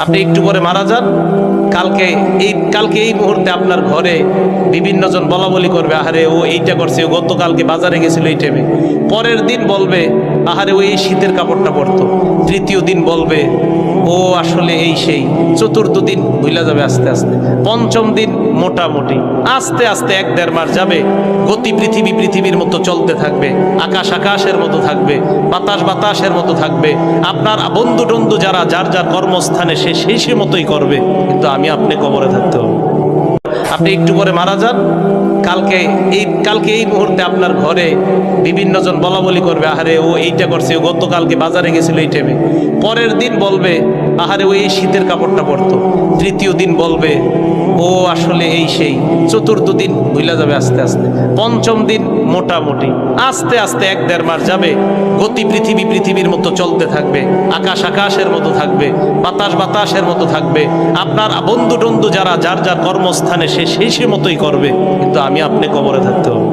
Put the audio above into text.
আপনি একটু পরে মারা যান, কালকে এই মুহূর্তে আপনার ঘরে বিভিন্ন জন বলা বলি করবে, আহারে ও এইটা করছে, ও গতকালকে বাজারে গেছিল এই টাইমে। পরের দিন বলবে, আহারে ও এই শীতের কাপড়টা পরতো। তৃতীয় দিন বলবে, ও আসলে এই সেই। চতুর্থ দিন ভুলা যাবে আস্তে আস্তে। পঞ্চম দিন মোটামুটি। আস্তে আস্তে 1-1.5 মাস যাবে। গতি পৃথিবীর মতো চলতে থাকবে, আকাশ আকাশের মতো থাকবে, বাতাস বাতাসের মতো থাকবে। আপনার বন্ধু টন্ধু যারা যার যার কর্মস্থানে সে মতোই করবে, কিন্তু আমি আপনি কবরে থাকতে হবে। আপনি একটু পরে মারা যান, কালকে এই মুহূর্তে আপনার ঘরে বিভিন্ন জন বলা বলি করবে, আহারে ও এইটা করছে, ও গতকালকে বাজারে গেছিল এই টাইমে। পরের দিন বলবে, আহারে ও এই শীতের কাপড়টা পরতো। তৃতীয় দিন বলবে, ও আসলে এই সেই। চতুর্থ দিন ভুলা যাবে আস্তে আস্তে। পঞ্চম দিন মোটামুটি। আস্তে আস্তে 1-1.5 মাস যাবে। গতি পৃথিবীর মতো চলতে থাকবে, আকাশ আকাশের মতো থাকবে, বাতাস বাতাসের মতো থাকবে। আপনার বন্ধু টন্ধু যারা যার যার কর্মস্থানে সে মতোই করবে, কিন্তু আমি আপনি কবরে থাকতে হবে।